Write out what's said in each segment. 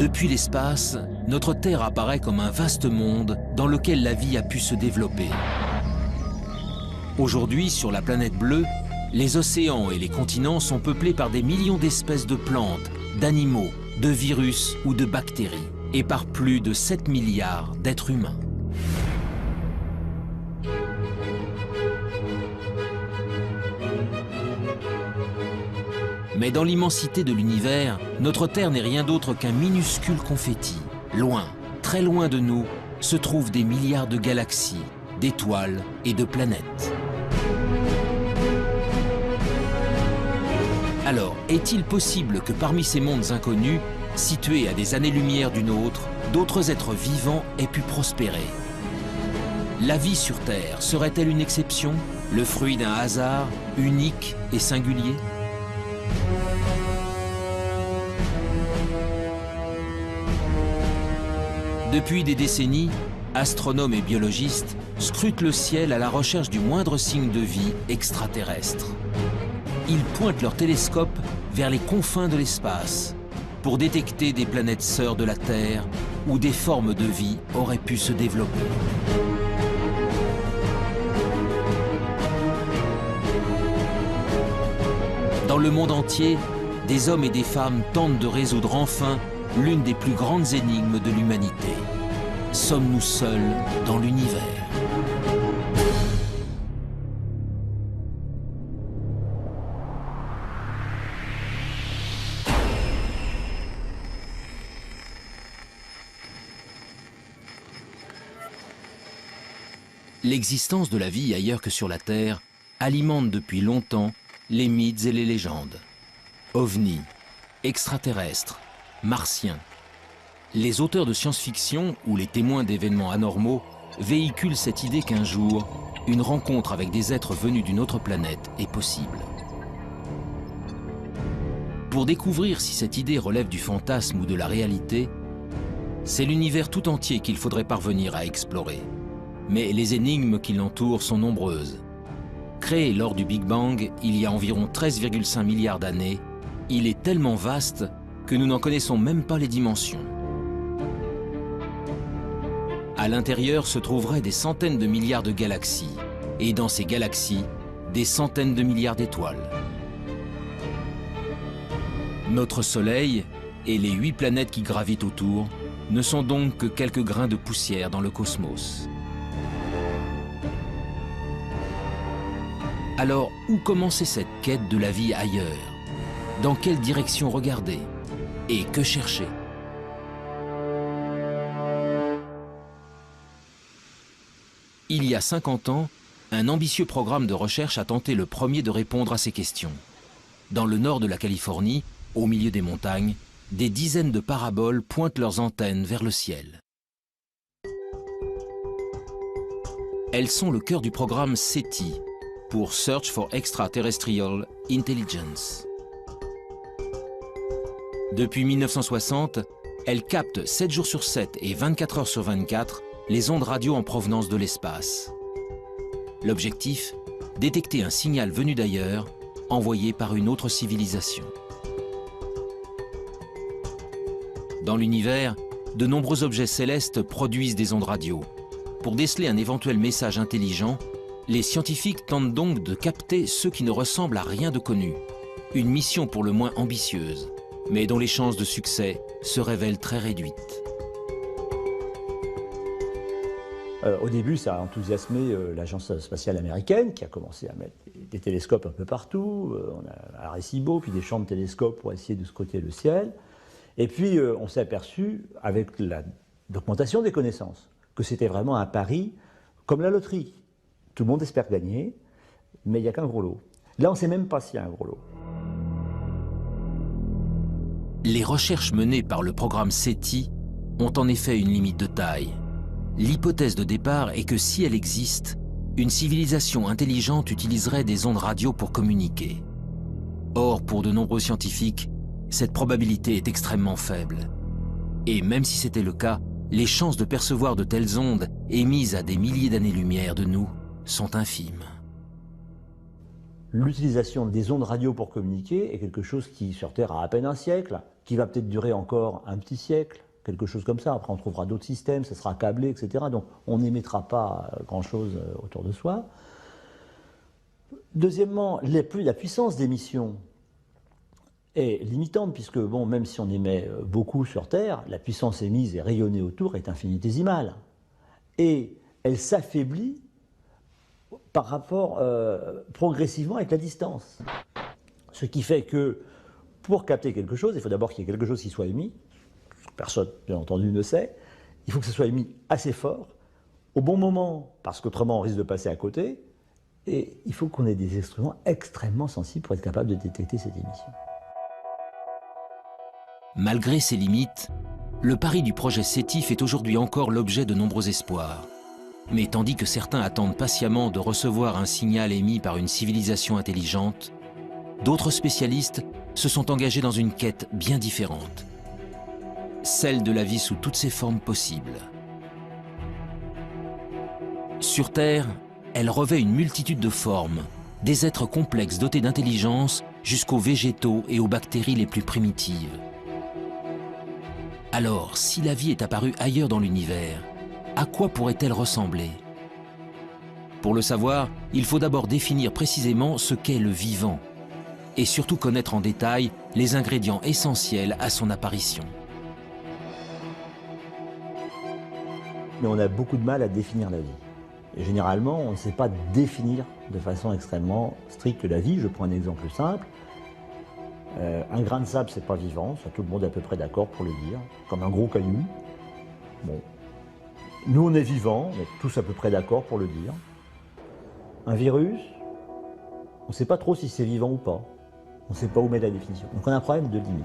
Depuis l'espace, notre Terre apparaît comme un vaste monde dans lequel la vie a pu se développer. Aujourd'hui, sur la planète bleue, les océans et les continents sont peuplés par des millions d'espèces de plantes, d'animaux, de virus ou de bactéries, et par plus de 7 milliards d'êtres humains. Mais dans l'immensité de l'univers, notre Terre n'est rien d'autre qu'un minuscule confetti. Loin, très loin de nous, se trouvent des milliards de galaxies, d'étoiles et de planètes. Alors, est-il possible que parmi ces mondes inconnus, situés à des années-lumière du nôtre, d'autres êtres vivants aient pu prospérer? La vie sur Terre serait-elle une exception, le fruit d'un hasard unique et singulier? Depuis des décennies, astronomes et biologistes scrutent le ciel à la recherche du moindre signe de vie extraterrestre. Ils pointent leurs télescopes vers les confins de l'espace pour détecter des planètes sœurs de la Terre où des formes de vie auraient pu se développer. Dans le monde entier, des hommes et des femmes tentent de résoudre enfin l'une des plus grandes énigmes de l'humanité. Sommes-nous seuls dans l'univers? L'existence de la vie ailleurs que sur la Terre alimente depuis longtemps les mythes et les légendes. OVNI, extraterrestres, martiens. Les auteurs de science-fiction ou les témoins d'événements anormaux véhiculent cette idée qu'un jour, une rencontre avec des êtres venus d'une autre planète est possible. Pour découvrir si cette idée relève du fantasme ou de la réalité, c'est l'univers tout entier qu'il faudrait parvenir à explorer. Mais les énigmes qui l'entourent sont nombreuses. Créé lors du Big Bang il y a environ 13,5 milliards d'années, il est tellement vaste que nous n'en connaissons même pas les dimensions. À l'intérieur se trouveraient des centaines de milliards de galaxies, et dans ces galaxies, des centaines de milliards d'étoiles. Notre Soleil et les 8 planètes qui gravitent autour ne sont donc que quelques grains de poussière dans le cosmos. Alors, où commencer cette quête de la vie ailleurs? Dans quelle direction regarder? Et que chercher? Il y a 50 ans, un ambitieux programme de recherche a tenté le premier de répondre à ces questions. Dans le nord de la Californie, au milieu des montagnes, des dizaines de paraboles pointent leurs antennes vers le ciel. Elles sont le cœur du programme SETI, pour Search for Extraterrestrial Intelligence. Depuis 1960, elles captent 7 jours sur 7 et 24 heures sur 24 les ondes radio en provenance de l'espace. L'objectif, détecter un signal venu d'ailleurs, envoyé par une autre civilisation. Dans l'univers, de nombreux objets célestes produisent des ondes radio. Pour déceler un éventuel message intelligent, les scientifiques tentent donc de capter ceux qui ne ressemblent à rien de connu. Une mission pour le moins ambitieuse, mais dont les chances de succès se révèlent très réduites. Au début, ça a enthousiasmé l'agence spatiale américaine qui a commencé à mettre des télescopes un peu partout. On a Arecibo, puis des champs de télescopes pour essayer de scruter le ciel. Et puis, on s'est aperçu, avec l'augmentation des connaissances, que c'était vraiment un pari comme la loterie. Tout le monde espère gagner, mais il n'y a qu'un gros lot. Là, on ne sait même pas s'il y a un gros lot. Les recherches menées par le programme SETI ont en effet une limite de taille. L'hypothèse de départ est que si elle existe, une civilisation intelligente utiliserait des ondes radio pour communiquer. Or, pour de nombreux scientifiques, cette probabilité est extrêmement faible. Et même si c'était le cas, les chances de percevoir de telles ondes émises à des milliers d'années-lumière de nous sont infimes. L'utilisation des ondes radio pour communiquer est quelque chose qui, sur Terre, a à peine un siècle. qui va peut-être durer encore un petit siècle, quelque chose comme ça. Après, on trouvera d'autres systèmes, ça sera câblé, etc. Donc, on n'émettra pas grand-chose autour de soi. Deuxièmement, la puissance d'émission est limitante, puisque, bon, même si on émet beaucoup sur Terre, la puissance émise et rayonnée autour est infinitésimale. Et elle s'affaiblit par rapport progressivement avec la distance. Ce qui fait que, pour capter quelque chose, il faut d'abord qu'il y ait quelque chose qui soit émis. Personne, bien entendu, ne sait. Il faut que ce soit émis assez fort, au bon moment, parce qu'autrement on risque de passer à côté. Et il faut qu'on ait des instruments extrêmement sensibles pour être capable de détecter cette émission. Malgré ses limites, le pari du projet SETI fait aujourd'hui encore l'objet de nombreux espoirs. Mais tandis que certains attendent patiemment de recevoir un signal émis par une civilisation intelligente, d'autres spécialistes se sont engagés dans une quête bien différente. Celle de la vie sous toutes ses formes possibles. Sur Terre, elle revêt une multitude de formes, des êtres complexes dotés d'intelligence jusqu'aux végétaux et aux bactéries les plus primitives. Alors, si la vie est apparue ailleurs dans l'univers, à quoi pourrait-elle ressembler? Pour le savoir, il faut d'abord définir précisément ce qu'est le vivant, et surtout connaître en détail les ingrédients essentiels à son apparition. Mais on a beaucoup de mal à définir la vie. Et généralement, on ne sait pas définir de façon extrêmement stricte la vie. Je prends un exemple simple. Un grain de sable, c'est pas vivant, ça tout le monde est à peu près d'accord pour le dire, comme un gros caillou. Bon. Nous, on est vivants, on est tous à peu près d'accord pour le dire. Un virus, on ne sait pas trop si c'est vivant ou pas. On ne sait pas où mettre la définition. Donc on a un problème de limite.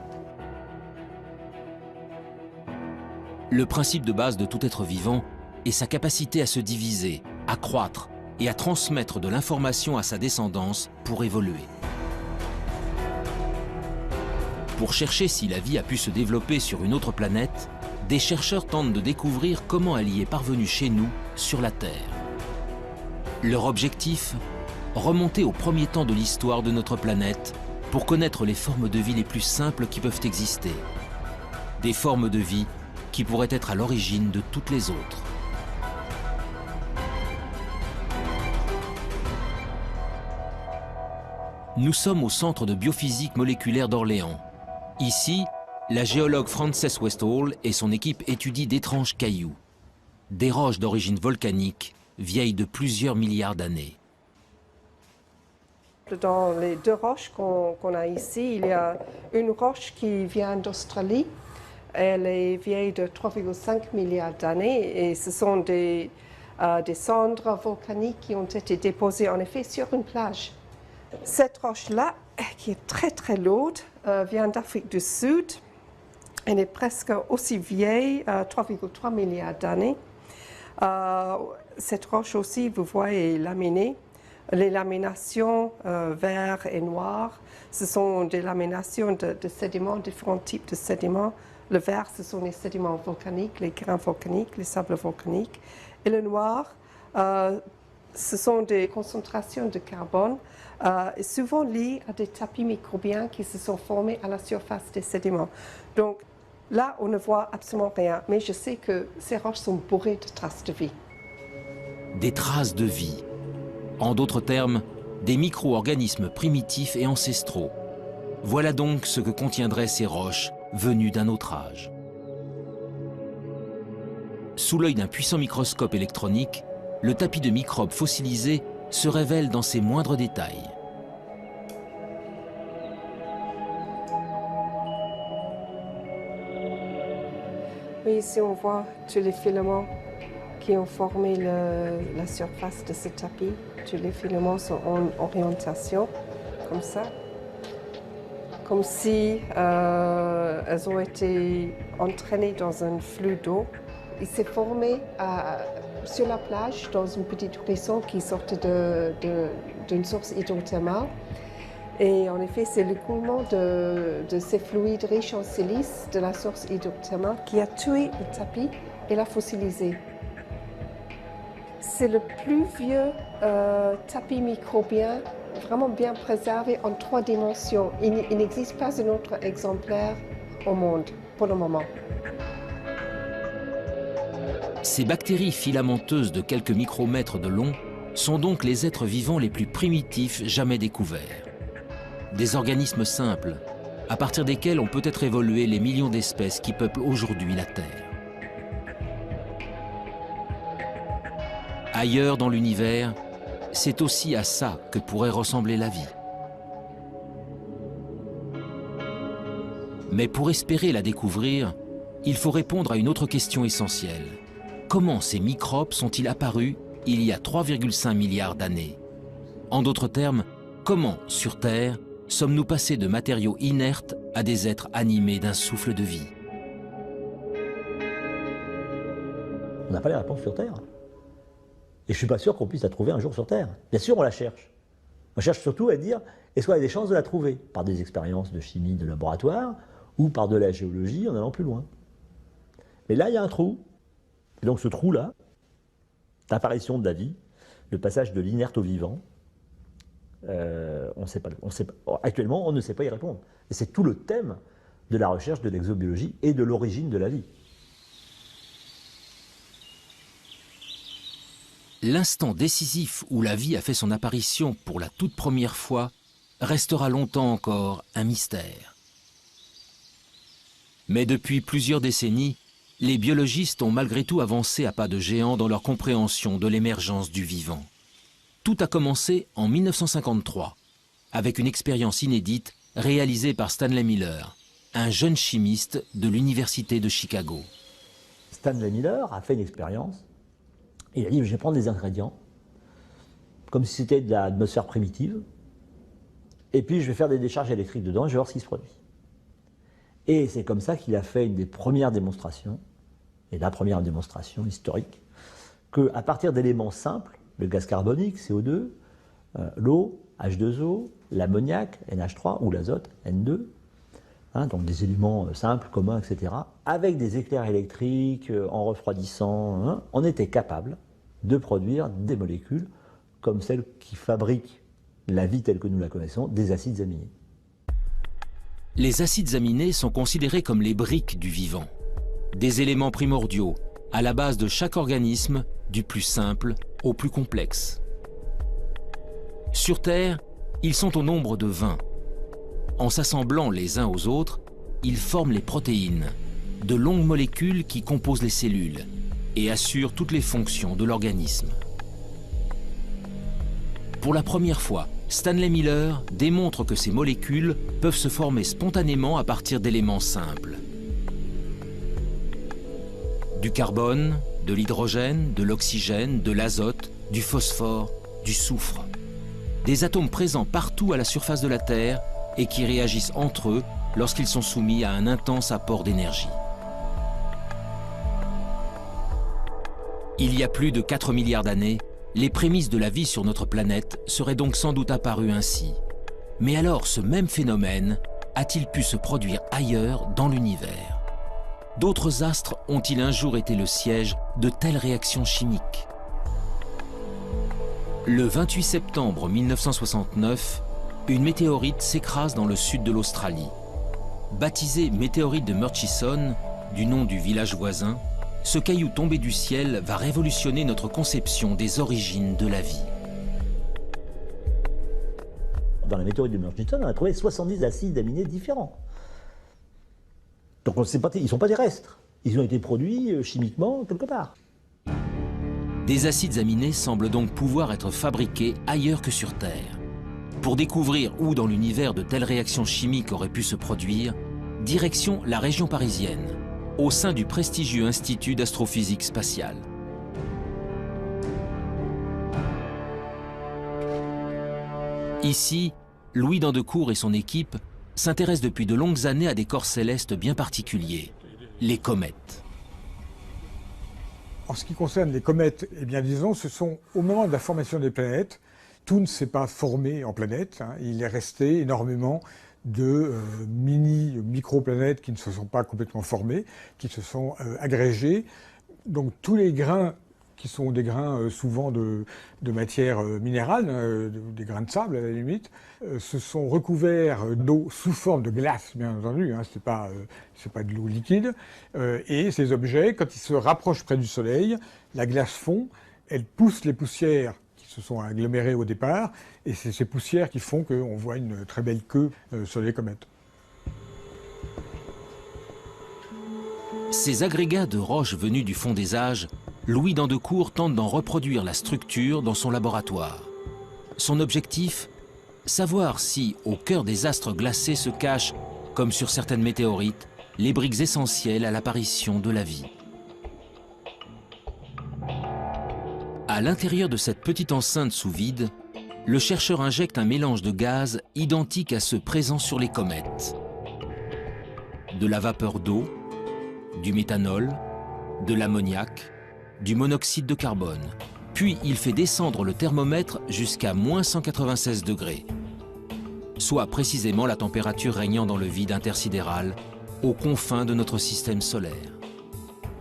Le principe de base de tout être vivant est sa capacité à se diviser, à croître et à transmettre de l'information à sa descendance pour évoluer. Pour chercher si la vie a pu se développer sur une autre planète, des chercheurs tentent de découvrir comment elle y est parvenue chez nous, sur la Terre. Leur objectif ? Remonter au premier temps de l'histoire de notre planète pour connaître les formes de vie les plus simples qui peuvent exister. Des formes de vie qui pourraient être à l'origine de toutes les autres. Nous sommes au Centre de biophysique moléculaire d'Orléans. Ici, la géologue Frances Westall et son équipe étudient d'étranges cailloux, des roches d'origine volcanique, vieilles de plusieurs milliards d'années. Dans les deux roches qu'on a ici, il y a une roche qui vient d'Australie. Elle est vieille de 3,5 milliards d'années et ce sont des cendres volcaniques qui ont été déposées en effet sur une plage. Cette roche-là, qui est très très lourde, vient d'Afrique du Sud. Elle est presque aussi vieille, 3,3 milliards d'années. Cette roche aussi, vous voyez, est laminée. Les laminations vert et noir, ce sont des laminations de sédiments, différents types de sédiments. Le vert, ce sont les sédiments volcaniques, les grains volcaniques, les sables volcaniques. Et le noir, ce sont des concentrations de carbone, souvent liées à des tapis microbiens qui se sont formés à la surface des sédiments. Donc là, on ne voit absolument rien, mais je sais que ces roches sont bourrées de traces de vie. Des traces de vie. En d'autres termes, des micro-organismes primitifs et ancestraux. Voilà donc ce que contiendraient ces roches venues d'un autre âge. Sous l'œil d'un puissant microscope électronique, le tapis de microbes fossilisés se révèle dans ses moindres détails. Oui, ici on voit tous les filaments qui ont formé la surface de ce tapis. Tous les filaments sont en orientation, comme ça. Comme si elles ont été entraînées dans un flux d'eau. Il s'est formé sur la plage, dans une petite ruisseau qui sortait d'une source hydrothermale. Et en effet, c'est l'écoulement de ces fluides riches en silice de la source hydrothermale qui a tué le tapis et l'a fossilisé. C'est le plus vieux tapis microbien vraiment bien préservé en 3 dimensions. Il n'existe pas un autre exemplaire au monde, pour le moment. Ces bactéries filamenteuses de quelques micromètres de long sont donc les êtres vivants les plus primitifs jamais découverts. Des organismes simples, à partir desquels ont peut-être évolué les millions d'espèces qui peuplent aujourd'hui la Terre. Ailleurs dans l'univers, c'est aussi à ça que pourrait ressembler la vie. Mais pour espérer la découvrir, il faut répondre à une autre question essentielle. Comment ces microbes sont-ils apparus il y a 3,5 milliards d'années? En d'autres termes, comment, sur Terre, sommes-nous passés de matériaux inertes à des êtres animés d'un souffle de vie? On n'a pas les réponses sur Terre. Et je ne suis pas sûr qu'on puisse la trouver un jour sur Terre. Bien sûr, on la cherche. On cherche surtout à dire, est-ce qu'on a des chances de la trouver? Par des expériences de chimie de laboratoire ou par de la géologie en allant plus loin. Mais là, il y a un trou. Et donc ce trou-là, l'apparition de la vie, le passage de l'inerte au vivant, actuellement, on ne sait pas y répondre. Et c'est tout le thème de la recherche de l'exobiologie et de l'origine de la vie. L'instant décisif où la vie a fait son apparition pour la toute première fois restera longtemps encore un mystère. Mais depuis plusieurs décennies, les biologistes ont malgré tout avancé à pas de géant dans leur compréhension de l'émergence du vivant. Tout a commencé en 1953, avec une expérience inédite réalisée par Stanley Miller, un jeune chimiste de l'Université de Chicago. Stanley Miller a fait une expérience. Il a dit, je vais prendre des ingrédients, comme si c'était de l'atmosphère primitive, et puis je vais faire des décharges électriques dedans et je vais voir ce qui se produit. Et c'est comme ça qu'il a fait une des premières démonstrations, et la première démonstration historique, qu'à partir d'éléments simples, le gaz carbonique, CO2, l'eau, H2O, l'ammoniac, NH3, ou l'azote, N2, donc des éléments simples, communs, etc., avec des éclairs électriques, en refroidissant, on était capable de produire des molécules comme celles qui fabriquent la vie telle que nous la connaissons, des acides aminés. Les acides aminés sont considérés comme les briques du vivant, des éléments primordiaux à la base de chaque organisme, du plus simple au plus complexe. Sur Terre, ils sont au nombre de 20. En s'assemblant les uns aux autres, ils forment les protéines, de longues molécules qui composent les cellules et assurent toutes les fonctions de l'organisme. Pour la première fois, Stanley Miller démontre que ces molécules peuvent se former spontanément à partir d'éléments simples. Du carbone, de l'hydrogène, de l'oxygène, de l'azote, du phosphore, du soufre. Des atomes présents partout à la surface de la Terre et qui réagissent entre eux lorsqu'ils sont soumis à un intense apport d'énergie. Il y a plus de 4 milliards d'années, les prémices de la vie sur notre planète seraient donc sans doute apparues ainsi. Mais alors, ce même phénomène a-t-il pu se produire ailleurs dans l'univers? D'autres astres ont-ils un jour été le siège de telles réactions chimiques? Le 28 septembre 1969, une météorite s'écrase dans le sud de l'Australie. Baptisé météorite de Murchison, du nom du village voisin, ce caillou tombé du ciel va révolutionner notre conception des origines de la vie. Dans la météorite de Murchison, on a trouvé 70 acides aminés différents. Donc on sait pas, ils ne sont pas terrestres. Ils ont été produits chimiquement quelque part. Des acides aminés semblent donc pouvoir être fabriqués ailleurs que sur Terre. Pour découvrir où dans l'univers de telles réactions chimiques auraient pu se produire, direction la région parisienne, au sein du prestigieux Institut d'astrophysique spatiale. Ici, Louis Dandecourt et son équipe s'intéressent depuis de longues années à des corps célestes bien particuliers, les comètes. En ce qui concerne les comètes, eh bien disons, ce sont au moment de la formation des planètes, tout ne s'est pas formé en planètes, il est resté énormément de micro-planètes qui ne se sont pas complètement formées, qui se sont agrégées. Donc tous les grains qui sont des grains souvent de matière minérale, des grains de sable à la limite, se sont recouverts d'eau sous forme de glace, bien entendu, hein, c'est pas de l'eau liquide, et ces objets, quand ils se rapprochent près du Soleil, la glace fond, elle pousse les poussières qui se sont agglomérées au départ, et c'est ces poussières qui font qu'on voit une très belle queue sur les comètes. Ces agrégats de roches venus du fond des âges, Louis Dandecourt tente d'en reproduire la structure dans son laboratoire. Son objectif ? Savoir si, au cœur des astres glacés se cachent, comme sur certaines météorites, les briques essentielles à l'apparition de la vie. À l'intérieur de cette petite enceinte sous vide, le chercheur injecte un mélange de gaz identique à ceux présents sur les comètes. De la vapeur d'eau, du méthanol, de l'ammoniac, du monoxyde de carbone. Puis il fait descendre le thermomètre jusqu'à -196 degrés, soit précisément la température régnant dans le vide intersidéral, aux confins de notre système solaire.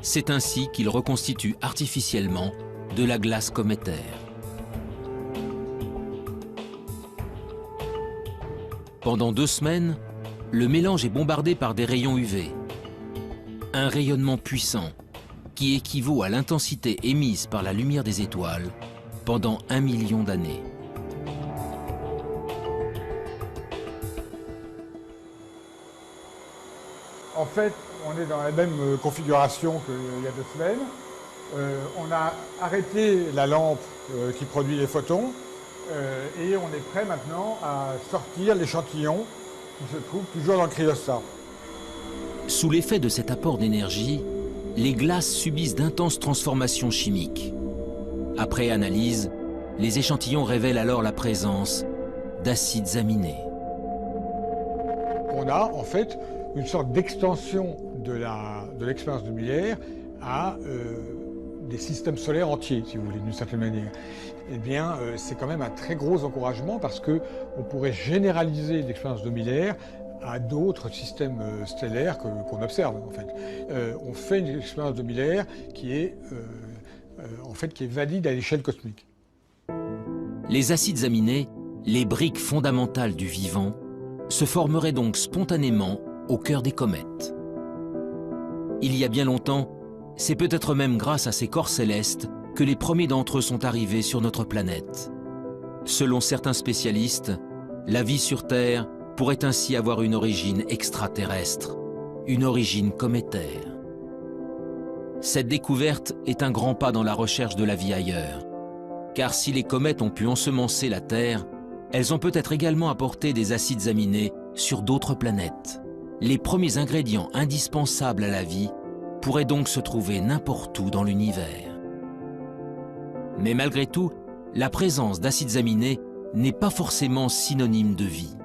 C'est ainsi qu'il reconstitue artificiellement de la glace cométaire. Pendant 2 semaines, le mélange est bombardé par des rayons UV. Un rayonnement puissant qui équivaut à l'intensité émise par la lumière des étoiles pendant 1 million d'années. En fait, on est dans la même configuration qu'il y a 2 semaines. On a arrêté la lampe qui produit les photons et on est prêt maintenant à sortir l'échantillon qui se trouve toujours dans le cryostat. Sous l'effet de cet apport d'énergie, les glaces subissent d'intenses transformations chimiques. Après analyse, les échantillons révèlent alors la présence d'acides aminés. On a en fait une sorte d'extension de l'expérience de Miller à des systèmes solaires entiers, si vous voulez, d'une certaine manière. Eh bien, c'est quand même un très gros encouragement parce qu'on pourrait généraliser l'expérience de Miller à d'autres systèmes stellaires qu'on observe, en fait. On fait une expérience de Miller qui est valide à l'échelle cosmique. Les acides aminés, les briques fondamentales du vivant, se formeraient donc spontanément au cœur des comètes. Il y a bien longtemps, c'est peut-être même grâce à ces corps célestes que les premiers d'entre eux sont arrivés sur notre planète. Selon certains spécialistes, la vie sur Terre pourrait ainsi avoir une origine extraterrestre, une origine cométaire. Cette découverte est un grand pas dans la recherche de la vie ailleurs. Car si les comètes ont pu ensemencer la Terre, elles ont peut-être également apporté des acides aminés sur d'autres planètes. Les premiers ingrédients indispensables à la vie pourraient donc se trouver n'importe où dans l'univers. Mais malgré tout, la présence d'acides aminés n'est pas forcément synonyme de vie.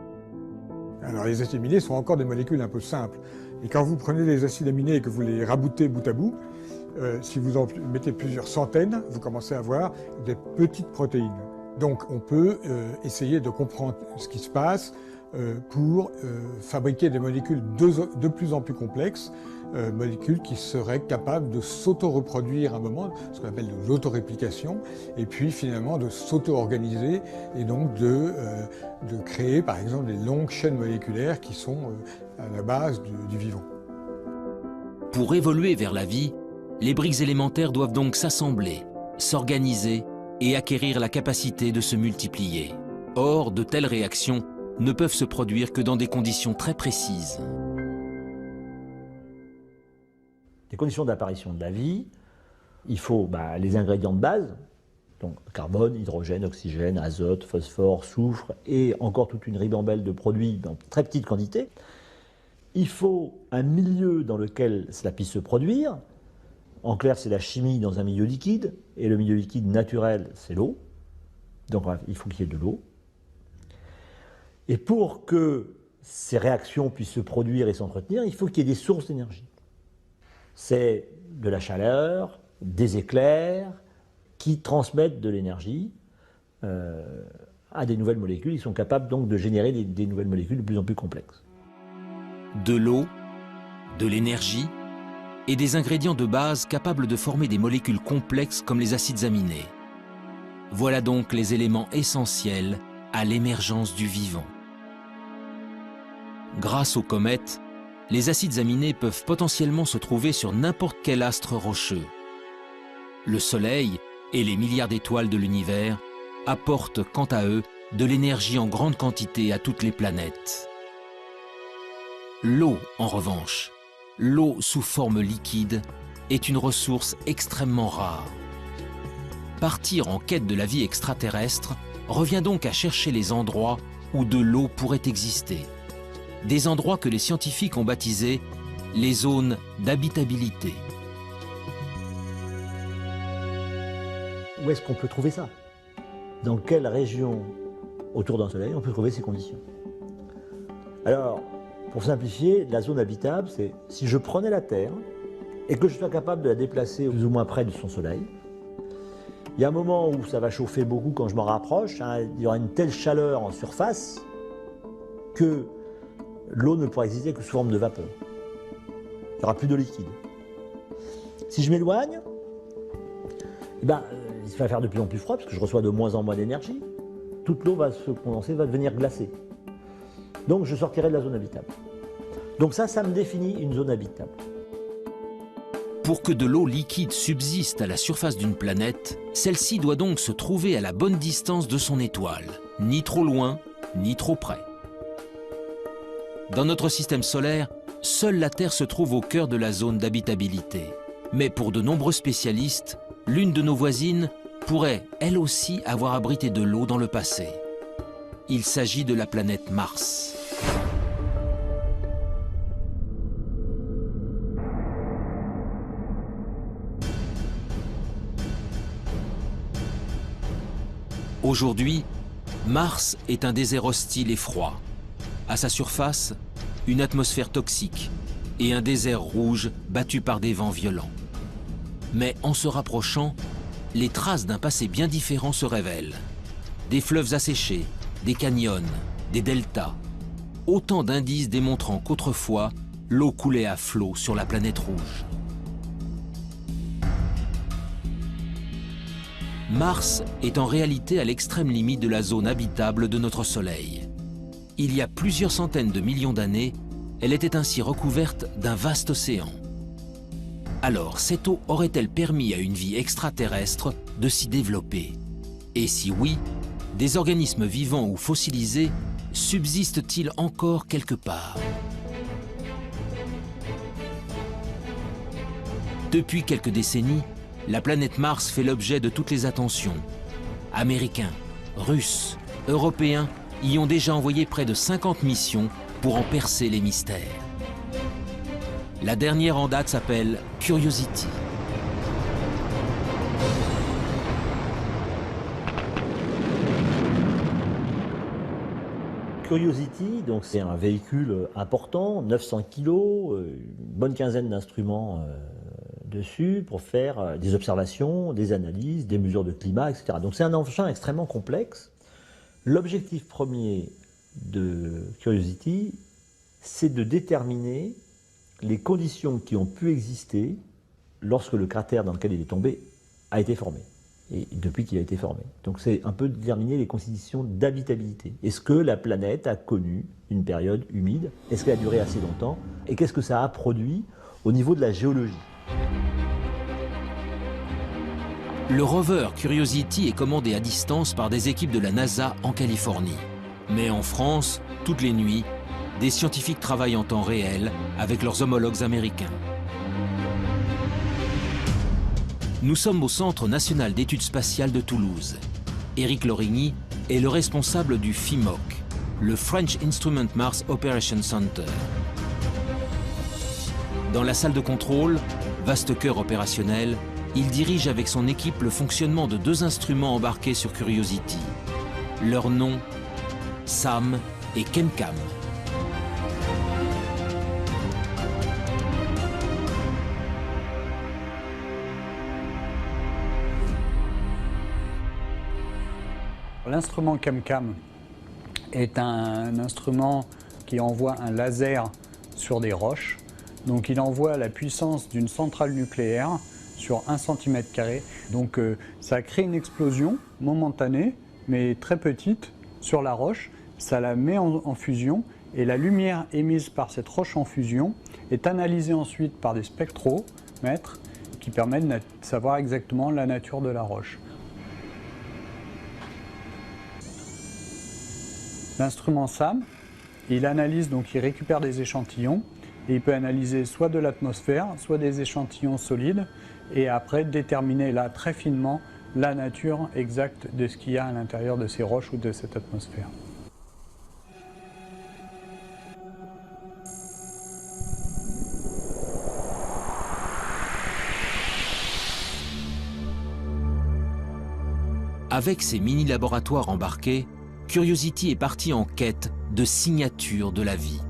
Alors les acides aminés sont encore des molécules un peu simples. Et quand vous prenez les acides aminés et que vous les raboutez bout à bout, si vous en mettez plusieurs centaines, vous commencez à avoir des petites protéines. Donc on peut essayer de comprendre ce qui se passe pour fabriquer des molécules de plus en plus complexes, molécules qui seraient capables de s'auto-reproduire à un moment, ce qu'on appelle de l'autoréplication, et puis finalement de s'auto-organiser et donc de créer par exemple des longues chaînes moléculaires qui sont à la base du vivant. Pour évoluer vers la vie, les briques élémentaires doivent donc s'assembler, s'organiser et acquérir la capacité de se multiplier. Or, de telles réactions ne peuvent se produire que dans des conditions très précises. Les conditions d'apparition de la vie, il faut les ingrédients de base, donc carbone, hydrogène, oxygène, azote, phosphore, soufre, et encore toute une ribambelle de produits dans très petites quantités. Il faut un milieu dans lequel cela puisse se produire. En clair, c'est la chimie dans un milieu liquide, et le milieu liquide naturel, c'est l'eau. Donc bref, il faut qu'il y ait de l'eau. Et pour que ces réactions puissent se produire et s'entretenir, il faut qu'il y ait des sources d'énergie. C'est de la chaleur, des éclairs, qui transmettent de l'énergie à des nouvelles molécules. Ils sont capables donc de générer des nouvelles molécules de plus en plus complexes. De l'eau, de l'énergie, et des ingrédients de base capables de former des molécules complexes comme les acides aminés. Voilà donc les éléments essentiels à l'émergence du vivant. Grâce aux comètes, les acides aminés peuvent potentiellement se trouver sur n'importe quel astre rocheux. Le Soleil et les milliards d'étoiles de l'univers apportent quant à eux de l'énergie en grande quantité à toutes les planètes. L'eau, en revanche, l'eau sous forme liquide, est une ressource extrêmement rare. Partir en quête de la vie extraterrestre revient donc à chercher les endroits où de l'eau pourrait exister. Des endroits que les scientifiques ont baptisés les zones d'habitabilité. Où est-ce qu'on peut trouver ça? Dans quelle région autour d'un soleil on peut trouver ces conditions? Alors, pour simplifier, la zone habitable, c'est si je prenais la Terre et que je sois capable de la déplacer plus ou moins près de son soleil. Il y a un moment où ça va chauffer beaucoup quand je m'en rapproche, hein, il y aura une telle chaleur en surface que l'eau ne pourra exister que sous forme de vapeur. Il n'y aura plus de liquide. Si je m'éloigne, il va faire de plus en plus froid parce que je reçois de moins en moins d'énergie. Toute l'eau va se condenser, va devenir glacée. Donc je sortirai de la zone habitable. Donc ça me définit une zone habitable. Pour que de l'eau liquide subsiste à la surface d'une planète, celle-ci doit donc se trouver à la bonne distance de son étoile, ni trop loin, ni trop près. Dans notre système solaire, seule la Terre se trouve au cœur de la zone d'habitabilité. Mais pour de nombreux spécialistes, l'une de nos voisines pourrait, elle aussi, avoir abrité de l'eau dans le passé. Il s'agit de la planète Mars. Aujourd'hui, Mars est un désert hostile et froid. À sa surface, une atmosphère toxique et un désert rouge battu par des vents violents. Mais en se rapprochant, les traces d'un passé bien différent se révèlent. Des fleuves asséchés, des canyons, des deltas. Autant d'indices démontrant qu'autrefois, l'eau coulait à flot sur la planète rouge. Mars est en réalité à l'extrême limite de la zone habitable de notre Soleil. Il y a plusieurs centaines de millions d'années, elle était ainsi recouverte d'un vaste océan. Alors, cette eau aurait-elle permis à une vie extraterrestre de s'y développer? Et si oui, des organismes vivants ou fossilisés subsistent-ils encore quelque part? Depuis quelques décennies, la planète Mars fait l'objet de toutes les attentions. Américains, Russes, Européens y ont déjà envoyé près de 50 missions pour en percer les mystères. La dernière en date s'appelle Curiosity. Curiosity, donc c'est un véhicule important, 900 kg, une bonne quinzaine d'instruments dessus pour faire des observations, des analyses, des mesures de climat, etc. Donc c'est un engin extrêmement complexe. L'objectif premier de Curiosity, c'est de déterminer les conditions qui ont pu exister lorsque le cratère dans lequel il est tombé a été formé, et depuis qu'il a été formé. Donc c'est un peu déterminer les conditions d'habitabilité. Est-ce que la planète a connu une période humide? Est-ce qu'elle a duré assez longtemps? Et qu'est-ce que ça a produit au niveau de la géologie? Le rover Curiosity est commandé à distance par des équipes de la NASA en Californie. Mais en France, toutes les nuits, des scientifiques travaillent en temps réel avec leurs homologues américains. Nous sommes au Centre national d'études spatiales de Toulouse. Éric Lorigny est le responsable du FIMOC, le French Instrument Mars Operation Center. Dans la salle de contrôle, vaste cœur opérationnel, il dirige avec son équipe le fonctionnement de 2 instruments embarqués sur Curiosity. Leurs noms, SAM et ChemCam. L'instrument ChemCam est un instrument qui envoie un laser sur des roches Donc il envoie la puissance d'une centrale nucléaire sur 1 cm². Donc ça crée une explosion momentanée, mais très petite, sur la roche. Ça la met en fusion et la lumière émise par cette roche en fusion est analysée ensuite par des spectromètres qui permettent de savoir exactement la nature de la roche. L'instrument SAM, il analyse, donc il récupère des échantillons et il peut analyser soit de l'atmosphère, soit des échantillons solides et après déterminer là très finement la nature exacte de ce qu'il y a à l'intérieur de ces roches ou de cette atmosphère. Avec ses mini-laboratoires embarqués, Curiosity est parti en quête de signatures de la vie.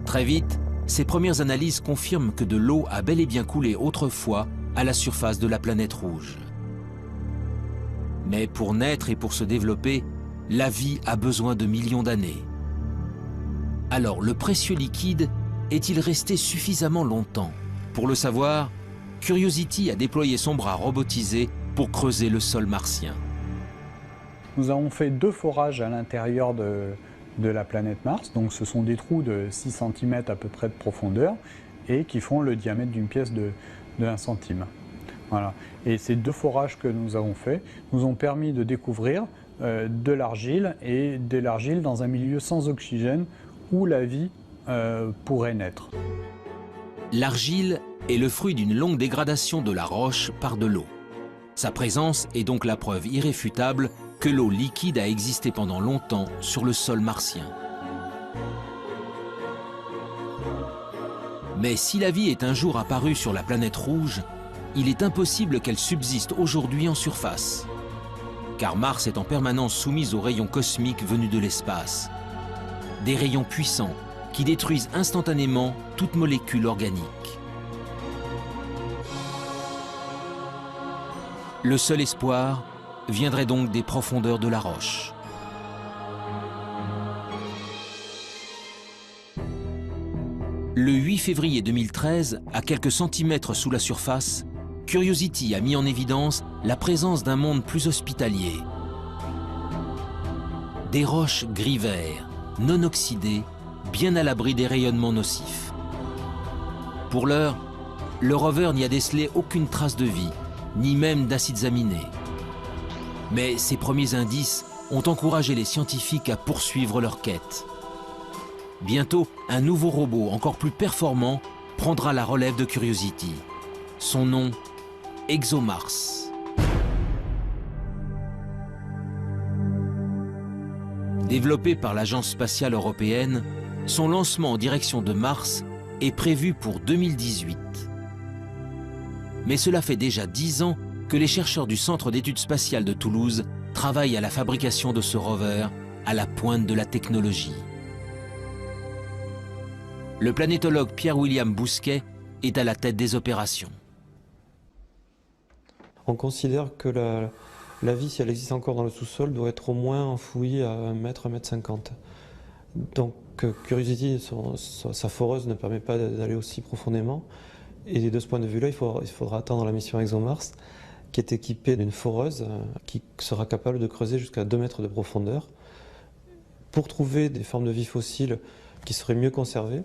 Très vite, ses premières analyses confirment que de l'eau a bel et bien coulé autrefois à la surface de la planète rouge. Mais pour naître et pour se développer, la vie a besoin de millions d'années. Alors, le précieux liquide est-il resté suffisamment longtemps? Pour le savoir, Curiosity a déployé son bras robotisé pour creuser le sol martien. Nous avons fait 2 forages à l'intérieur de la planète Mars. Donc ce sont des trous de 6 cm à peu près de profondeur et qui font le diamètre d'une pièce de 1 centime. Voilà. Et ces 2 forages que nous avons faits nous ont permis de découvrir de l'argile et de l'argile dans un milieu sans oxygène où la vie pourrait naître. L'argile est le fruit d'une longue dégradation de la roche par de l'eau. Sa présence est donc la preuve irréfutable que l'eau liquide a existé pendant longtemps sur le sol martien. Mais si la vie est un jour apparue sur la planète rouge, il est impossible qu'elle subsiste aujourd'hui en surface. Car Mars est en permanence soumise aux rayons cosmiques venus de l'espace. Des rayons puissants qui détruisent instantanément toute molécule organique. Le seul espoir viendrait donc des profondeurs de la roche. Le 8 février 2013, à quelques centimètres sous la surface, Curiosity a mis en évidence la présence d'un monde plus hospitalier. Des roches gris-vert, non oxydées, bien à l'abri des rayonnements nocifs. Pour l'heure, le rover n'y a décelé aucune trace de vie, ni même d'acides aminés. Mais ces premiers indices ont encouragé les scientifiques à poursuivre leur quête. Bientôt, un nouveau robot encore plus performant prendra la relève de Curiosity. Son nom, ExoMars. Développé par l'Agence spatiale européenne, son lancement en direction de Mars est prévu pour 2018. Mais cela fait déjà 10 ans que les chercheurs du Centre d'études spatiales de Toulouse travaillent à la fabrication de ce rover à la pointe de la technologie. Le planétologue Pierre-William Bousquet est à la tête des opérations. On considère que la vie, si elle existe encore dans le sous-sol, doit être au moins enfouie à 1 mètre, 1 mètre 50. Donc Curiosity, sa foreuse ne permet pas d'aller aussi profondément. Et de ce point de vue-là, il faudra attendre la mission ExoMars, qui est équipée d'une foreuse qui sera capable de creuser jusqu'à 2 mètres de profondeur pour trouver des formes de vie fossiles qui seraient mieux conservées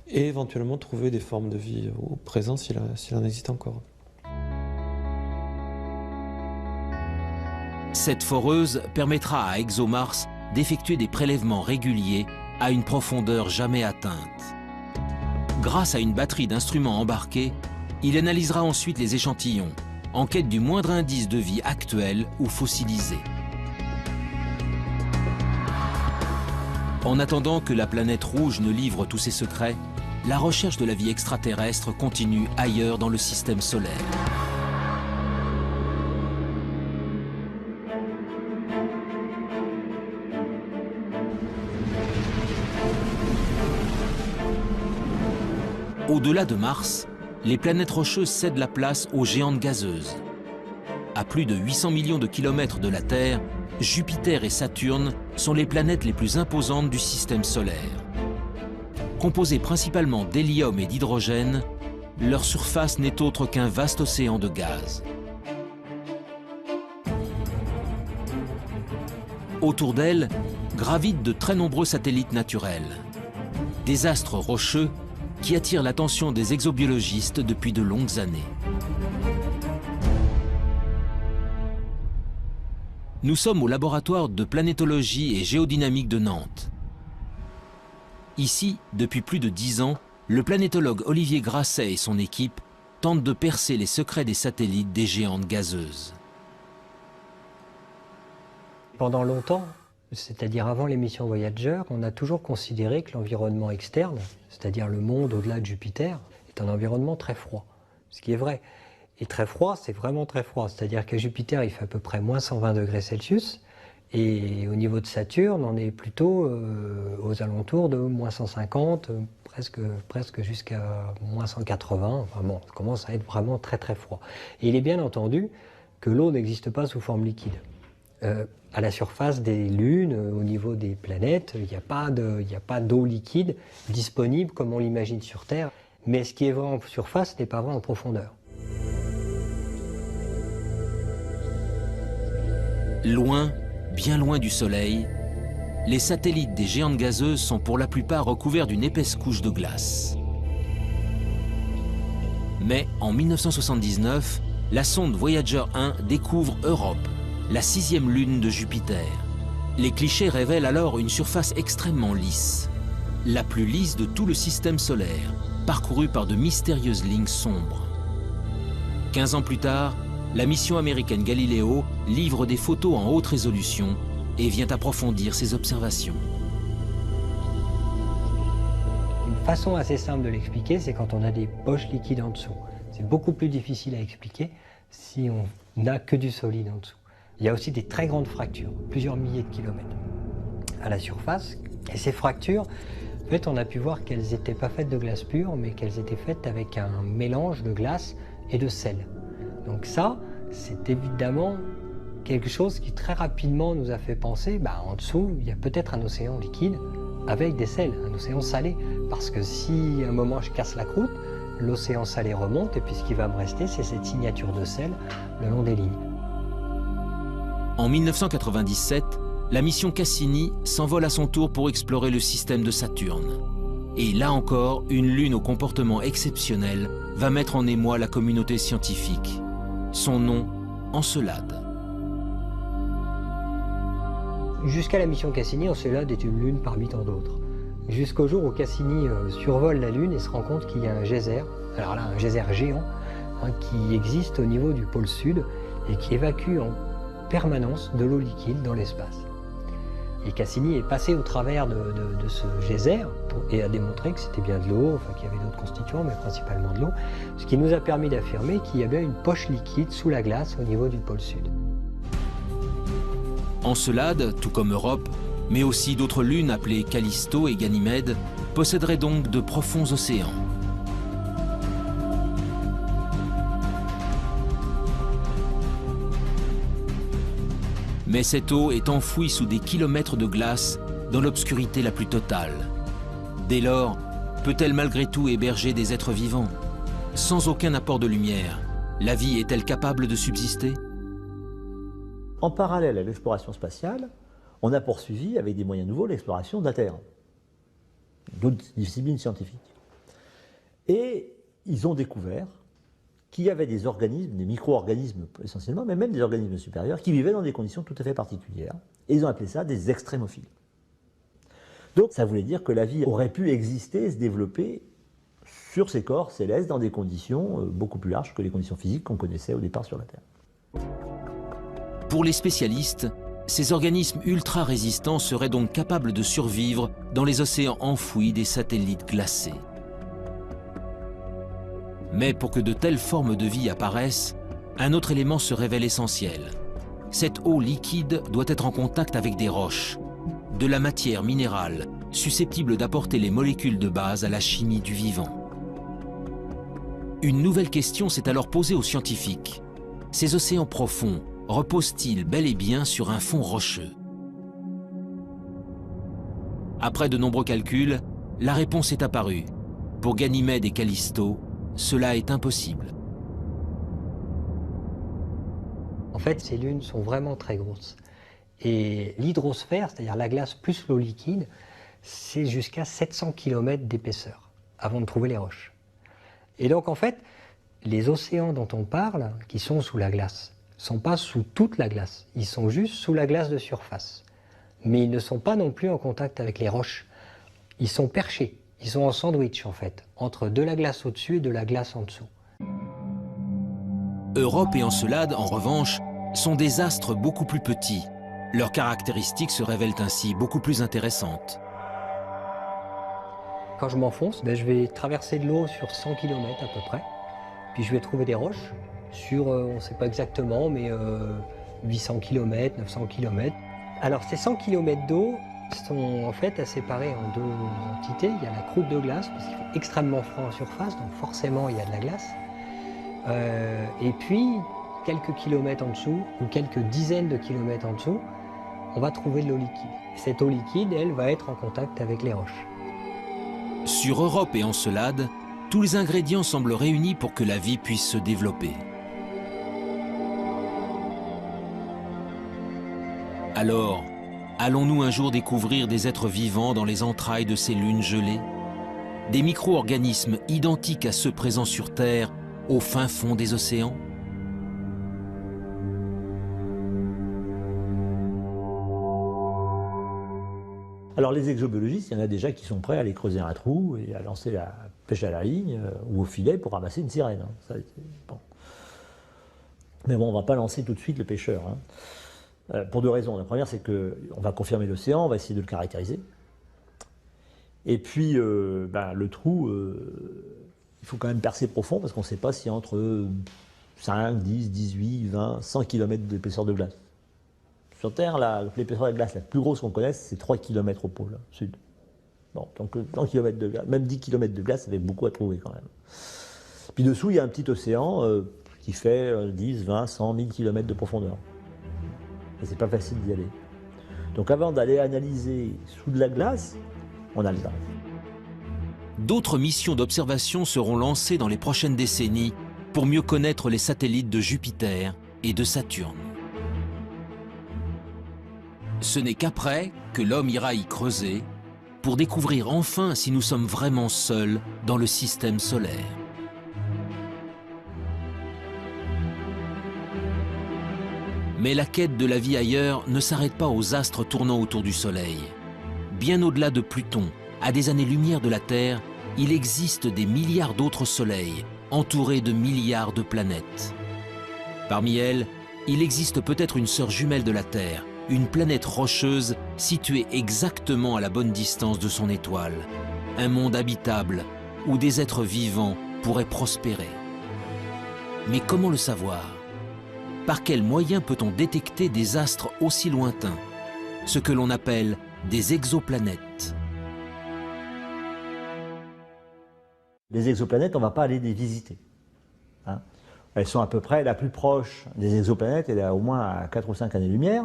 et éventuellement trouver des formes de vie au présent s'il en existe encore. Cette foreuse permettra à ExoMars d'effectuer des prélèvements réguliers à une profondeur jamais atteinte. Grâce à une batterie d'instruments embarqués, il analysera ensuite les échantillons, en quête du moindre indice de vie actuelle ou fossilisée. En attendant que la planète rouge ne livre tous ses secrets, la recherche de la vie extraterrestre continue ailleurs dans le système solaire. Au-delà de Mars, les planètes rocheuses cèdent la place aux géantes gazeuses. À plus de 800 millions de kilomètres de la Terre, Jupiter et Saturne sont les planètes les plus imposantes du système solaire. composés principalement d'hélium et d'hydrogène, leur surface n'est autre qu'un vaste océan de gaz. Autour d'elle gravitent de très nombreux satellites naturels, des astres rocheux qui attirent l'attention des exobiologistes depuis de longues années. Nous sommes au laboratoire de planétologie et géodynamique de Nantes. Ici, depuis plus de 10 ans, le planétologue Olivier Grasset et son équipe tentent de percer les secrets des satellites des géantes gazeuses. Pendant longtemps, c'est-à-dire avant les missions Voyager, on a toujours considéré que l'environnement externe, c'est-à-dire le monde au-delà de Jupiter, est un environnement très froid, ce qui est vrai. Et très froid, c'est vraiment très froid. C'est-à-dire qu'à Jupiter, il fait à peu près moins 120 degrés Celsius. Et au niveau de Saturne, on est plutôt aux alentours de moins 150, presque jusqu'à moins 180. Enfin bon, ça commence à être vraiment très très froid. Et il est bien entendu que l'eau n'existe pas sous forme liquide. À la surface des lunes, au niveau des planètes, il n'y a pas d'eau liquide disponible comme on l'imagine sur Terre. Mais ce qui est vrai en surface n'est pas vrai en profondeur. Loin, bien loin du Soleil, les satellites des géantes gazeuses sont pour la plupart recouverts d'une épaisse couche de glace. Mais en 1979, la sonde Voyager 1 découvre Europe, la 6e lune de Jupiter. Les clichés révèlent alors une surface extrêmement lisse, la plus lisse de tout le système solaire, parcourue par de mystérieuses lignes sombres. 15 ans plus tard, la mission américaine Galileo livre des photos en haute résolution et vient approfondir ses observations. Une façon assez simple de l'expliquer, c'est quand on a des poches liquides en dessous. C'est beaucoup plus difficile à expliquer si on n'a que du solide en dessous. Il y a aussi des très grandes fractures, plusieurs milliers de kilomètres à la surface. Et ces fractures, en fait, on a pu voir qu'elles n'étaient pas faites de glace pure, mais qu'elles étaient faites avec un mélange de glace et de sel. Donc ça, c'est évidemment quelque chose qui très rapidement nous a fait penser, en dessous, il y a peut-être un océan liquide avec des sels, un océan salé. Parce que si à un moment je casse la croûte, l'océan salé remonte et puis ce qui va me rester, c'est cette signature de sel le long des lignes. En 1997, la mission Cassini s'envole à son tour pour explorer le système de Saturne. Et là encore, une lune au comportement exceptionnel va mettre en émoi la communauté scientifique. Son nom, Encelade. Jusqu'à la mission Cassini, Encelade est une lune parmi tant d'autres. Jusqu'au jour où Cassini survole la Lune et se rend compte qu'il y a un geyser, alors là un geyser géant, qui existe au niveau du pôle sud et qui évacue en permanence de l'eau liquide dans l'espace. Et Cassini est passé au travers de ce geyser et a démontré que c'était bien de l'eau, enfin qu'il y avait d'autres constituants, mais principalement de l'eau, ce qui nous a permis d'affirmer qu'il y avait une poche liquide sous la glace au niveau du pôle sud. Encelade, tout comme Europe, mais aussi d'autres lunes appelées Callisto et Ganymède, posséderaient donc de profonds océans. Mais cette eau est enfouie sous des kilomètres de glace dans l'obscurité la plus totale. Dès lors, peut-elle malgré tout héberger des êtres vivants? Sans aucun apport de lumière, la vie est-elle capable de subsister? En parallèle à l'exploration spatiale, on a poursuivi avec des moyens nouveaux l'exploration de la Terre, d'autres disciplines scientifiques. Et ils ont découvert qu'il y avait des organismes, des micro-organismes essentiellement, mais même des organismes supérieurs, qui vivaient dans des conditions tout à fait particulières. Et ils ont appelé ça des extrémophiles. Donc ça voulait dire que la vie aurait pu exister et se développer sur ces corps célestes dans des conditions beaucoup plus larges que les conditions physiques qu'on connaissait au départ sur la Terre. Pour les spécialistes, ces organismes ultra résistants seraient donc capables de survivre dans les océans enfouis des satellites glacés. Mais pour que de telles formes de vie apparaissent, un autre élément se révèle essentiel. Cette eau liquide doit être en contact avec des roches, de la matière minérale susceptible d'apporter les molécules de base à la chimie du vivant. Une nouvelle question s'est alors posée aux scientifiques. Ces océans profonds reposent-ils bel et bien sur un fond rocheux? Après de nombreux calculs, la réponse est apparue. Pour Ganymède et Callisto, cela est impossible. En fait, ces lunes sont vraiment très grosses. Et l'hydrosphère, c'est-à-dire la glace plus l'eau liquide, c'est jusqu'à 700 km d'épaisseur avant de trouver les roches. Et donc en fait, les océans dont on parle, qui sont sous la glace, ne sont pas sous toute la glace, ils sont juste sous la glace de surface. Mais ils ne sont pas non plus en contact avec les roches. Ils sont perchés, ils sont en sandwich en fait, entre de la glace au-dessus et de la glace en dessous. Europe et Encelade, en revanche, sont des astres beaucoup plus petits. Leurs caractéristiques se révèlent ainsi beaucoup plus intéressantes. Quand je m'enfonce, je vais traverser de l'eau sur 100 km à peu près. Puis je vais trouver des roches sur, on ne sait pas exactement, mais 800 km, 900 km. Alors ces 100 km d'eau sont en fait à séparer en deux entités. Il y a la croûte de glace, parce qu'il fait extrêmement froid en surface, donc forcément il y a de la glace. Et puis, quelques kilomètres en dessous, ou quelques dizaines de kilomètres en dessous, on va trouver de l'eau liquide. Cette eau liquide, elle, va être en contact avec les roches. Sur Europe et Encelade, tous les ingrédients semblent réunis pour que la vie puisse se développer. Alors, allons-nous un jour découvrir des êtres vivants dans les entrailles de ces lunes gelées? Des micro-organismes identiques à ceux présents sur Terre, au fin fond des océans? Alors les exobiologistes, il y en a déjà qui sont prêts à aller creuser un trou et à lancer la pêche à la ligne ou au filet pour ramasser une sirène. Hein. Ça, bon. Mais bon, on ne va pas lancer tout de suite le pêcheur. Hein. Pour deux raisons. La première, c'est qu'on va confirmer l'océan, on va essayer de le caractériser. Et puis, le trou, il faut quand même percer profond parce qu'on ne sait pas si entre 5, 10, 18, 20, 100 km d'épaisseur de glace. Sur Terre, l'épaisseur de glace la plus grosse qu'on connaisse, c'est 3 km au pôle sud. Bon, donc 100 km de glace, même 10 km de glace, ça fait beaucoup à trouver quand même. Puis dessous, il y a un petit océan qui fait 10, 20, 100, 1000 km de profondeur. Et c'est pas facile d'y aller. Donc avant d'aller analyser sous de la glace, on a le temps. D'autres missions d'observation seront lancées dans les prochaines décennies pour mieux connaître les satellites de Jupiter et de Saturne. Ce n'est qu'après que l'homme ira y creuser pour découvrir enfin si nous sommes vraiment seuls dans le système solaire. Mais la quête de la vie ailleurs ne s'arrête pas aux astres tournant autour du Soleil. Bien au-delà de Pluton, à des années-lumière de la Terre, il existe des milliards d'autres soleils, entourés de milliards de planètes. Parmi elles, il existe peut-être une sœur jumelle de la Terre, une planète rocheuse située exactement à la bonne distance de son étoile. Un monde habitable où des êtres vivants pourraient prospérer. Mais comment le savoir? Par quels moyens peut-on détecter des astres aussi lointains? Ce que l'on appelle des exoplanètes. Les exoplanètes, on ne va pas aller les visiter. Hein. Elles sont à peu près la plus proche des exoplanètes, elle est au moins à 4 ou 5 années-lumière.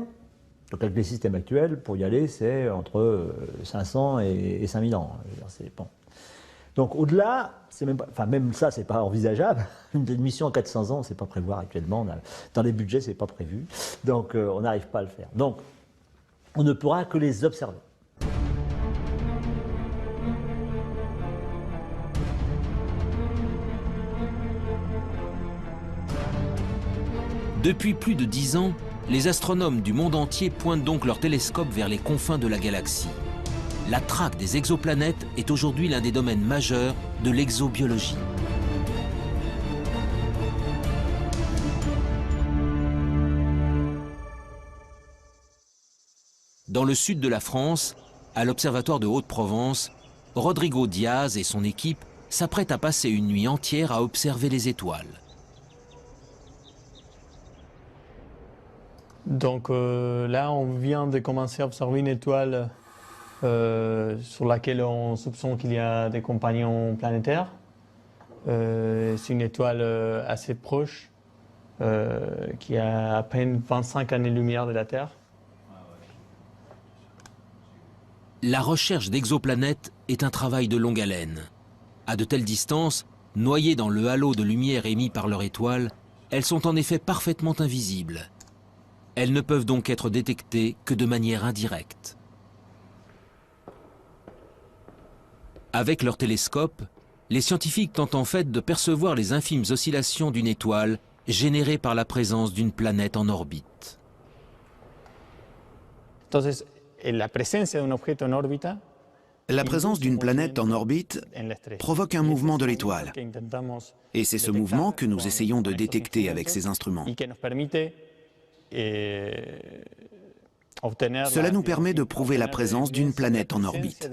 Donc avec les systèmes actuels, pour y aller, c'est entre 500 et 5000 ans. Bon. Donc au-delà, même ça, c'est pas envisageable. Une mission en 400 ans, c'est pas prévoir actuellement. Dans les budgets, c'est pas prévu. Donc on n'arrive pas à le faire. Donc on ne pourra que les observer. Depuis plus de 10 ans, les astronomes du monde entier pointent donc leurs télescopes vers les confins de la galaxie. La traque des exoplanètes est aujourd'hui l'un des domaines majeurs de l'exobiologie. Dans le sud de la France, à l'Observatoire de Haute-Provence, Rodrigo Diaz et son équipe s'apprêtent à passer une nuit entière à observer les étoiles. Donc là, on vient de commencer à observer une étoile sur laquelle on soupçonne qu'il y a des compagnons planétaires. C'est une étoile assez proche, qui a à peine 25 années-lumière de la Terre. La recherche d'exoplanètes est un travail de longue haleine. À de telles distances, noyées dans le halo de lumière émis par leur étoile, elles sont en effet parfaitement invisibles. Elles ne peuvent donc être détectées que de manière indirecte. Avec leur télescope, les scientifiques tentent en fait de percevoir les infimes oscillations d'une étoile générées par la présence d'une planète en orbite. Entonces, la presencia de un objeto en órbita La présence d'une planète en orbite provoque un mouvement de l'étoile. Et c'est ce mouvement que nous essayons de détecter avec ces instruments. Cela nous permet de prouver la présence d'une planète en orbite.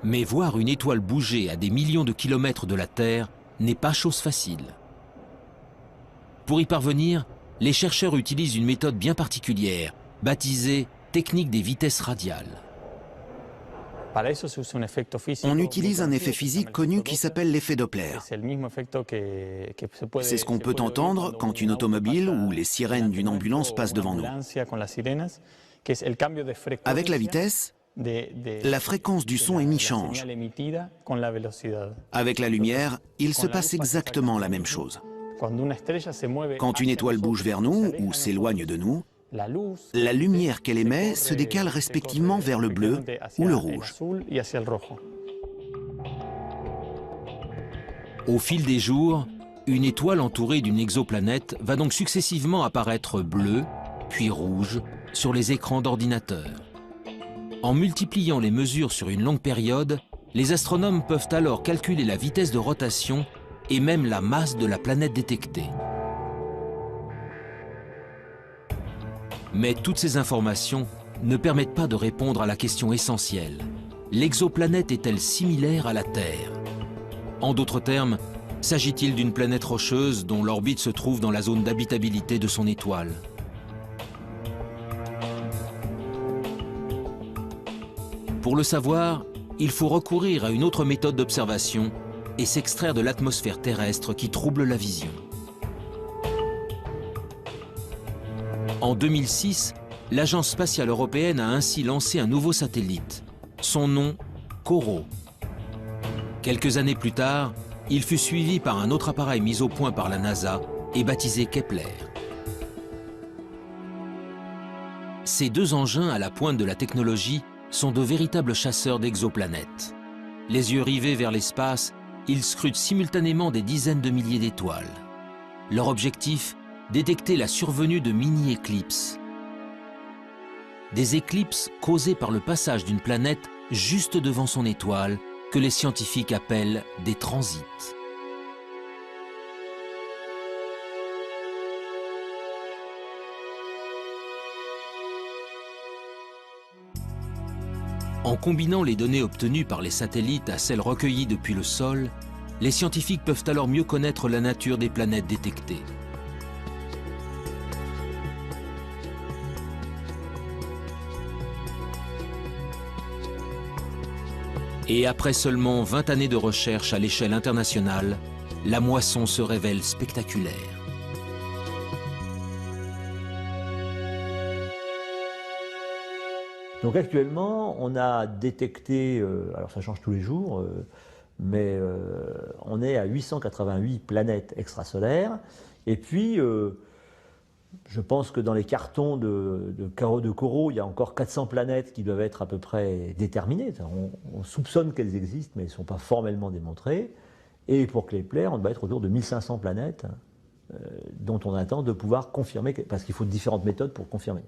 Mais voir une étoile bouger à des millions de kilomètres de la Terre n'est pas chose facile. Pour y parvenir, les chercheurs utilisent une méthode bien particulière, baptisée technique des vitesses radiales. On utilise un effet physique connu qui s'appelle l'effet Doppler. C'est ce qu'on peut entendre quand une automobile ou les sirènes d'une ambulance passent devant nous. Avec la vitesse, la fréquence du son émis change. Avec la lumière, il se passe exactement la même chose. Quand une étoile bouge vers nous ou s'éloigne de nous, la lumière qu'elle émet se décale respectivement vers le bleu ou le rouge. Au fil des jours, une étoile entourée d'une exoplanète va donc successivement apparaître bleue, puis rouge, sur les écrans d'ordinateur. En multipliant les mesures sur une longue période, les astronomes peuvent alors calculer la vitesse de rotation et même la masse de la planète détectée. Mais toutes ces informations ne permettent pas de répondre à la question essentielle. L'exoplanète est-elle similaire à la Terre? En d'autres termes, s'agit-il d'une planète rocheuse dont l'orbite se trouve dans la zone d'habitabilité de son étoile? Pour le savoir, il faut recourir à une autre méthode d'observation et s'extraire de l'atmosphère terrestre qui trouble la vision. En 2006, l'Agence spatiale européenne a ainsi lancé un nouveau satellite, son nom COROT. Quelques années plus tard, il fut suivi par un autre appareil mis au point par la NASA et baptisé Kepler. Ces deux engins à la pointe de la technologie sont de véritables chasseurs d'exoplanètes. Les yeux rivés vers l'espace, ils scrutent simultanément des dizaines de milliers d'étoiles. Leur objectif, détecter la survenue de mini-éclipses. Des éclipses causées par le passage d'une planète juste devant son étoile, que les scientifiques appellent des transits. En combinant les données obtenues par les satellites à celles recueillies depuis le sol, les scientifiques peuvent alors mieux connaître la nature des planètes détectées. Et après seulement 20 années de recherche à l'échelle internationale, la moisson se révèle spectaculaire. Donc actuellement, on a détecté, alors ça change tous les jours, mais on est à 888 planètes extrasolaires. Et puis, je pense que dans les cartons de COROT, il y a encore 400 planètes qui doivent être à peu près déterminées. On soupçonne qu'elles existent, mais elles ne sont pas formellement démontrées. Et pour Kepler, on doit être autour de 1500 planètes dont on attend de pouvoir confirmer, parce qu'il faut différentes méthodes pour confirmer.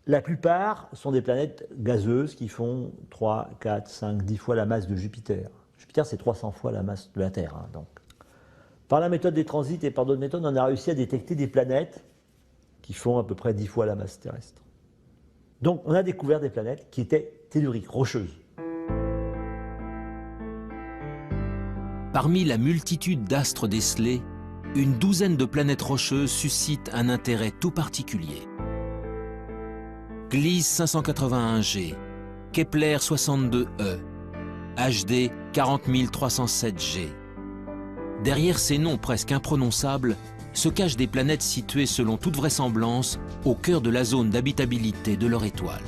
La plupart sont des planètes gazeuses qui font 3, 4, 5, 10 fois la masse de Jupiter. Jupiter, c'est 300 fois la masse de la Terre. Donc. Par la méthode des transits et par d'autres méthodes, on a réussi à détecter des planètes qui font à peu près 10 fois la masse terrestre. Donc on a découvert des planètes qui étaient telluriques, rocheuses. Parmi la multitude d'astres décelés, une douzaine de planètes rocheuses suscitent un intérêt tout particulier. Gliese 581G, Kepler 62e, HD 40307G. Derrière ces noms presque imprononçables, se cachent des planètes situées selon toute vraisemblance au cœur de la zone d'habitabilité de leur étoile.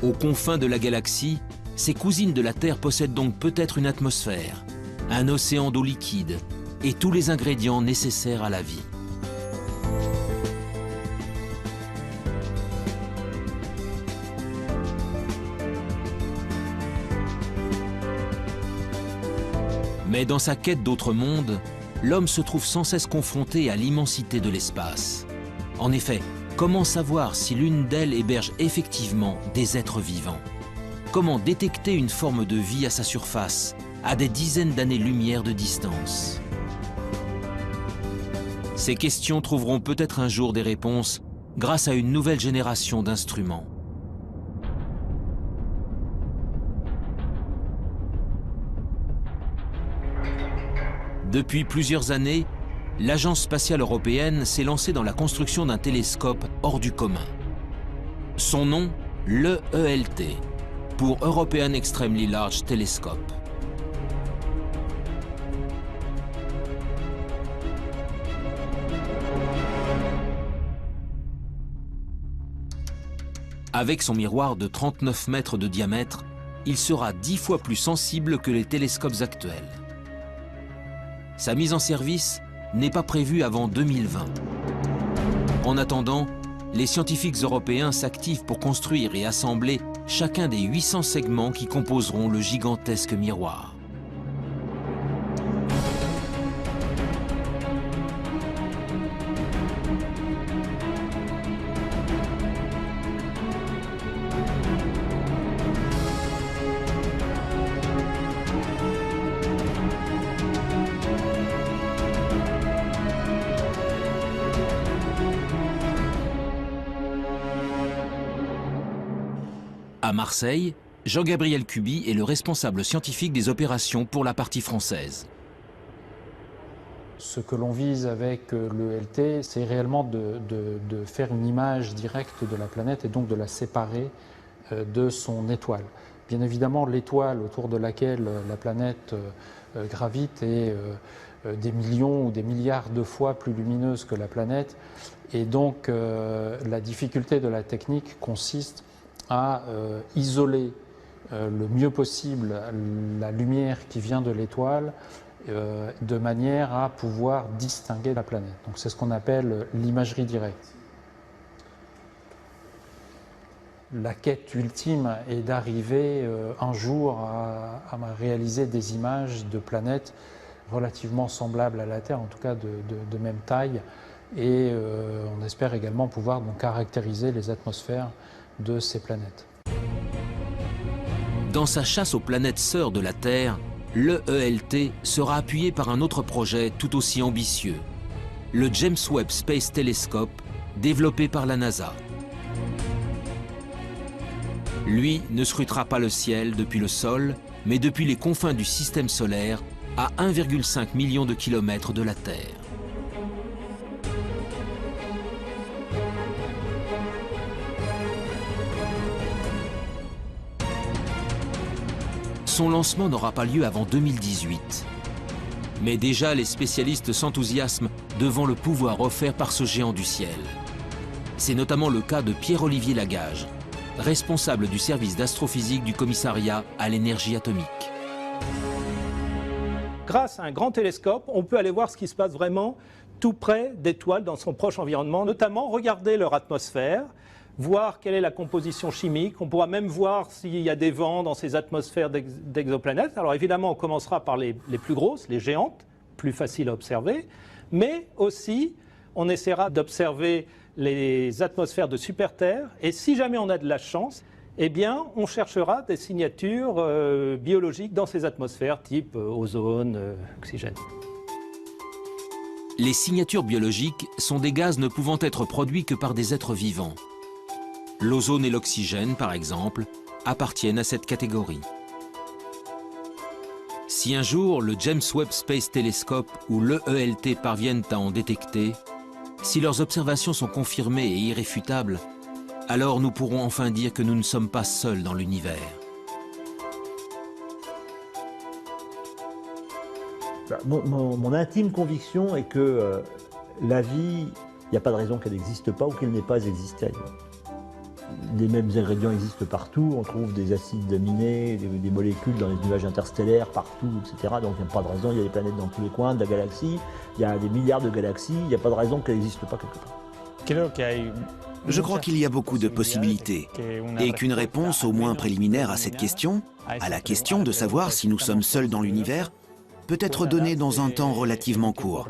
Aux confins de la galaxie, ces cousines de la Terre possèdent donc peut-être une atmosphère, un océan d'eau liquide et tous les ingrédients nécessaires à la vie. Mais dans sa quête d'autres mondes, l'homme se trouve sans cesse confronté à l'immensité de l'espace. En effet, comment savoir si l'une d'elles héberge effectivement des êtres vivants? Comment détecter une forme de vie à sa surface, à des dizaines d'années-lumière de distance? Ces questions trouveront peut-être un jour des réponses grâce à une nouvelle génération d'instruments. Depuis plusieurs années, l'Agence spatiale européenne s'est lancée dans la construction d'un télescope hors du commun. Son nom, l'EELT, pour European Extremely Large Telescope. Avec son miroir de 39 mètres de diamètre, il sera 10 fois plus sensible que les télescopes actuels. Sa mise en service n'est pas prévue avant 2020. En attendant, les scientifiques européens s'activent pour construire et assembler chacun des 800 segments qui composeront le gigantesque miroir. À Marseille, Jean-Gabriel Cuby est le responsable scientifique des opérations pour la partie française. Ce que l'on vise avec l'EELT, c'est réellement de faire une image directe de la planète et donc de la séparer de son étoile. Bien évidemment, l'étoile autour de laquelle la planète gravite est des millions ou des milliards de fois plus lumineuse que la planète. Et donc, la difficulté de la technique consiste à isoler le mieux possible la lumière qui vient de l'étoile de manière à pouvoir distinguer la planète. Donc c'est ce qu'on appelle l'imagerie directe. La quête ultime est d'arriver un jour à réaliser des images de planètes relativement semblables à la Terre, en tout cas de même taille, et on espère également pouvoir donc caractériser les atmosphères de ces planètes. Dans sa chasse aux planètes sœurs de la Terre, l'EELT sera appuyé par un autre projet tout aussi ambitieux, le James Webb Space Telescope, développé par la NASA. Lui ne scrutera pas le ciel depuis le sol, mais depuis les confins du système solaire, à 1,5 million de kilomètres de la Terre. Son lancement n'aura pas lieu avant 2018. Mais déjà, les spécialistes s'enthousiasment devant le pouvoir offert par ce géant du ciel. C'est notamment le cas de Pierre-Olivier Lagage, responsable du service d'astrophysique du commissariat à l'énergie atomique. Grâce à un grand télescope, on peut aller voir ce qui se passe vraiment tout près d'étoiles dans son proche environnement, notamment regarder leur atmosphère, voir quelle est la composition chimique. On pourra même voir s'il y a des vents dans ces atmosphères d'exoplanètes. Alors évidemment, on commencera par les plus grosses, les géantes, plus faciles à observer, mais aussi on essaiera d'observer les atmosphères de super-Terre, et si jamais on a de la chance, eh bien, on cherchera des signatures biologiques dans ces atmosphères, type ozone, oxygène. Les signatures biologiques sont des gaz ne pouvant être produits que par des êtres vivants. L'ozone et l'oxygène, par exemple, appartiennent à cette catégorie. Si un jour le James Webb Space Telescope ou l'EELT parviennent à en détecter, si leurs observations sont confirmées et irréfutables, alors nous pourrons enfin dire que nous ne sommes pas seuls dans l'univers. Mon intime conviction est que la vie, il n'y a pas de raison qu'elle n'existe pas ou qu'elle n'ait pas existé ailleurs. Les mêmes ingrédients existent partout, on trouve des acides aminés, des molécules dans les nuages interstellaires partout, etc. Donc il n'y a pas de raison, il y a des planètes dans tous les coins de la galaxie, il y a des milliards de galaxies, il n'y a pas de raison qu'elle n'existe pas quelque part. Je crois qu'il y a beaucoup de possibilités et qu'une réponse au moins préliminaire à cette question, à la question de savoir si nous sommes seuls dans l'univers, peut être donnée dans un temps relativement court,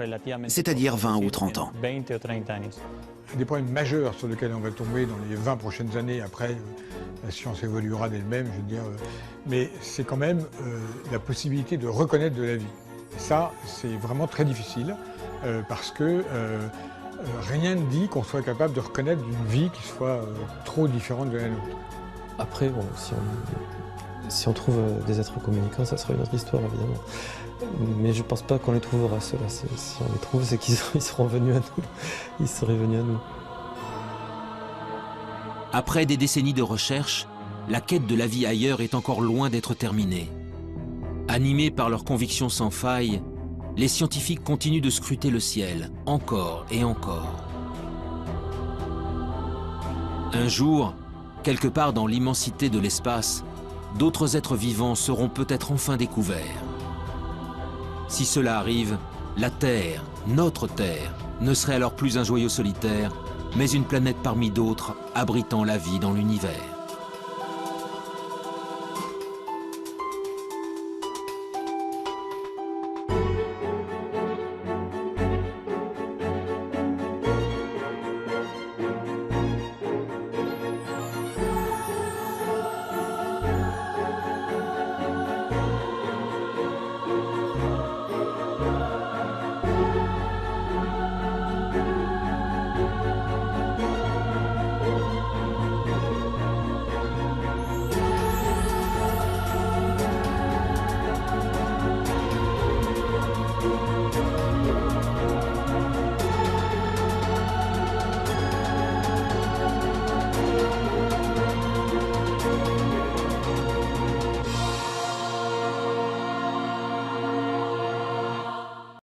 c'est-à-dire 20 ou 30 ans. Un des problèmes majeurs sur lesquels on va tomber dans les 20 prochaines années, après la science évoluera d'elle-même, je veux dire, mais c'est quand même la possibilité de reconnaître de la vie. Et ça, c'est vraiment très difficile, parce que rien ne dit qu'on soit capable de reconnaître une vie qui soit trop différente de la nôtre. Après, bon, si on trouve des êtres communicants, ça sera une autre histoire, évidemment. Mais je ne pense pas qu'on les trouvera, ceux-là. Si on les trouve, c'est qu'ils seront venus à nous. Ils seraient venus à nous. Après des décennies de recherche, la quête de la vie ailleurs est encore loin d'être terminée. Animés par leurs convictions sans faille, les scientifiques continuent de scruter le ciel, encore et encore. Un jour, quelque part dans l'immensité de l'espace, d'autres êtres vivants seront peut-être enfin découverts. Si cela arrive, la Terre, notre Terre, ne serait alors plus un joyau solitaire, mais une planète parmi d'autres abritant la vie dans l'univers.